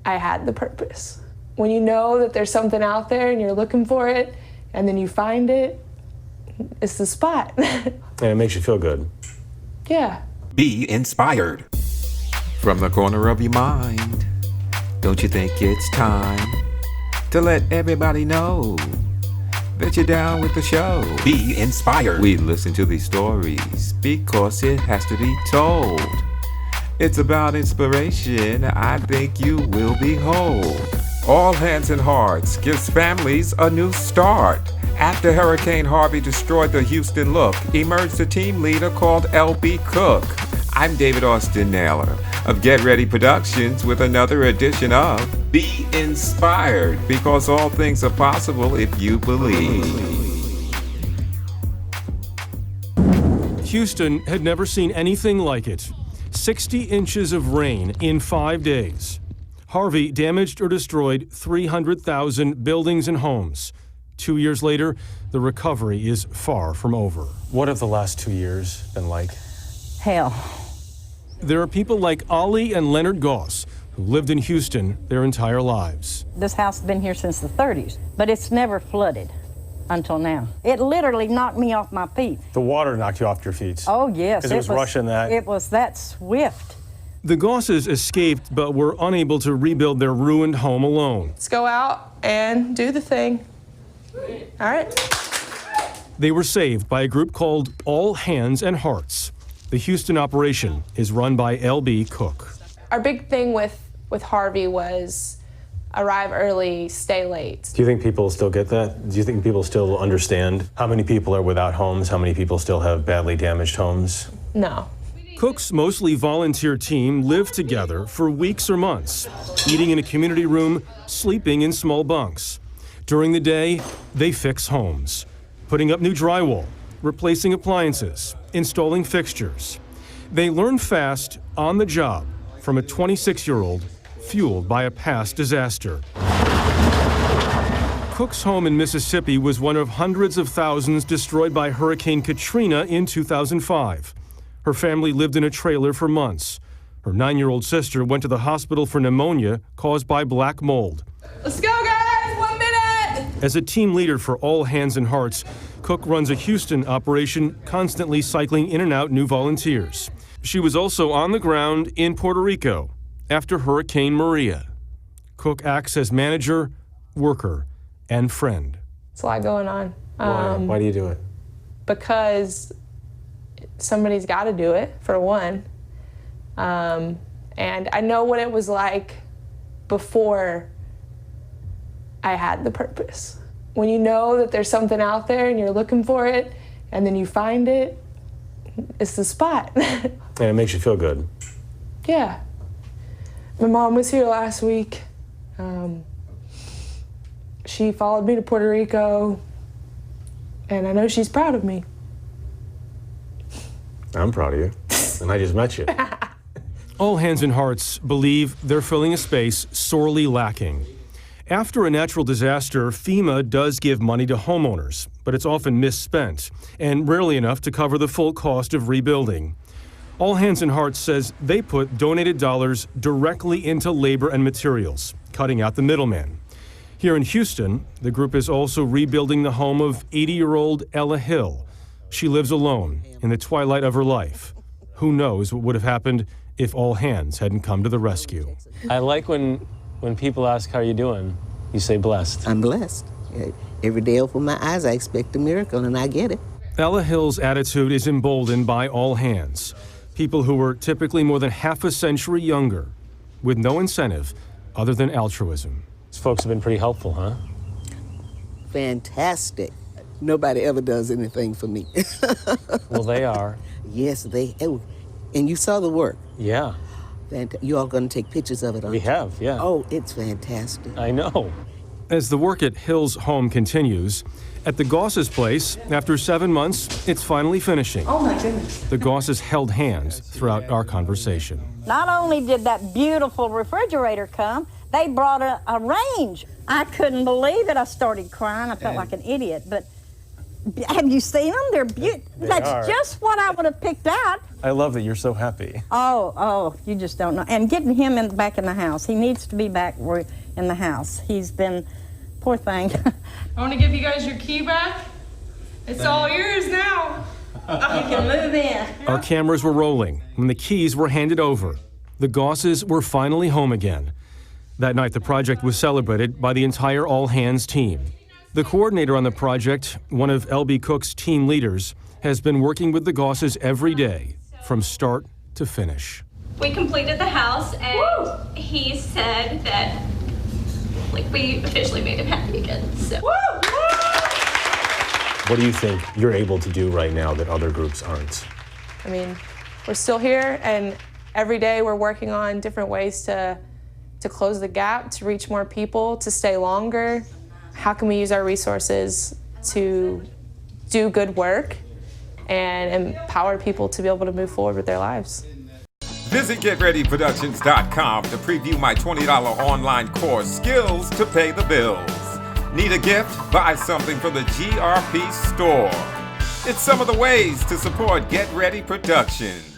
I had the purpose. When you know that there's something out there and you're looking for it, and then you find it, it's the spot. And it makes you feel good. Yeah. Be inspired. From the corner of your mind, don't you think it's time to let everybody know that you're down with the show? Be inspired. We listen to these stories because it has to be told. It's about inspiration. I think you will behold. All Hands and Hearts gives families a new start. After Hurricane Harvey destroyed the Houston look, emerged a team leader called L.B. Cook. I'm David Austin Naylor of Get Ready Productions with another edition of Be Inspired, because all things are possible if you believe. Houston had never seen anything like it. 60 inches of rain in 5 days. Harvey damaged or destroyed 300,000 buildings and homes. 2 years later, the recovery is far from over. What have the last 2 years been like? Hell. There are people like Ollie and Leonard Goss who lived in Houston their entire lives. This house has been here since the 30s, but it's never flooded until now. It literally knocked me off my feet. The water knocked you off your feet. Oh, yes. Because it was rushing that. It was that swift. The Gosses escaped but were unable to rebuild their ruined home alone. Let's go out and do the thing. All right. They were saved by a group called All Hands and Hearts. The Houston operation is run by L.B. Cook. Our big thing with Harvey was arrive early, stay late. Do you think people still get that? Do you think people still understand how many people are without homes? How many people still have badly damaged homes? No. Cook's mostly volunteer team lived together for weeks or months, eating in a community room, sleeping in small bunks. During the day, they fix homes, putting up new drywall, replacing appliances, installing fixtures. They learn fast, on the job, from a 26-year-old fueled by a past disaster. Cook's home in Mississippi was one of hundreds of thousands destroyed by Hurricane Katrina in 2005. Her family lived in a trailer for months. Her 9-year-old sister went to the hospital for pneumonia caused by black mold. Let's go, guys! 1 minute! As a team leader for All Hands and Hearts, Cook runs a Houston operation, constantly cycling in and out new volunteers. She was also on the ground in Puerto Rico after Hurricane Maria. Cook acts as manager, worker, and friend. It's a lot going on. Why do you do it? Because somebody's got to do it, for one. And I know what it was like before I had the purpose. When you know that there's something out there and you're looking for it, and then you find it, it's the spot. And it makes you feel good. Yeah. My mom was here last week. She followed me to Puerto Rico, and I know she's proud of me. I'm proud of you, and I just met you. All Hands and Hearts believe they're filling a space sorely lacking. After a natural disaster, FEMA does give money to homeowners, but it's often misspent, and rarely enough to cover the full cost of rebuilding. All Hands and Hearts says they put donated dollars directly into labor and materials, cutting out the middleman. Here in Houston, the group is also rebuilding the home of 80-year-old Ella Hill. She lives alone in the twilight of her life. Who knows what would have happened if All Hands hadn't come to the rescue. I like when people ask how you doing, you say blessed. I'm blessed. Every day I open my eyes, I expect a miracle, and I get it. Ella Hill's attitude is emboldened by All Hands, people who were typically more than half a century younger, with no incentive other than altruism. These folks have been pretty helpful, huh? Fantastic. Nobody ever does anything for me. Well, they are. Yes, they. Oh, and you saw the work. Yeah. You all going to take pictures of it, aren't We you? have, yeah. Oh, it's fantastic. I know. As the work at Hill's home continues, at the Gosses' place, after 7 months, it's finally finishing. Oh my goodness. The Gosses held hands throughout our conversation. Not only did that beautiful refrigerator come, they brought a range. I couldn't believe it. I started crying. I felt like an idiot, but Have you seen them? They're beautiful. That's are. just what I would have picked out. I love that you're so happy. Oh, you just don't know. And getting him back in the house. He needs to be back in the house. He's been, poor thing. I want to give you guys your key back. It's all yours now. You can move in. Our cameras were rolling when the keys were handed over. The Gosses were finally home again. That night, the project was celebrated by the entire All Hands team. The coordinator on the project, one of L.B. Cook's team leaders, has been working with the Gosses every day, from start to finish. We completed the house, and he said that, like, we officially made him happy again. So. What do you think you're able to do right now that other groups aren't? I mean, we're still here, and every day we're working on different ways to close the gap, to reach more people, to stay longer. How can we use our resources to do good work and empower people to be able to move forward with their lives? Visit GetReadyProductions.com to preview my $20 online course, Skills to Pay the Bills. Need a gift? Buy something from the GRP store. It's some of the ways to support Get Ready Productions.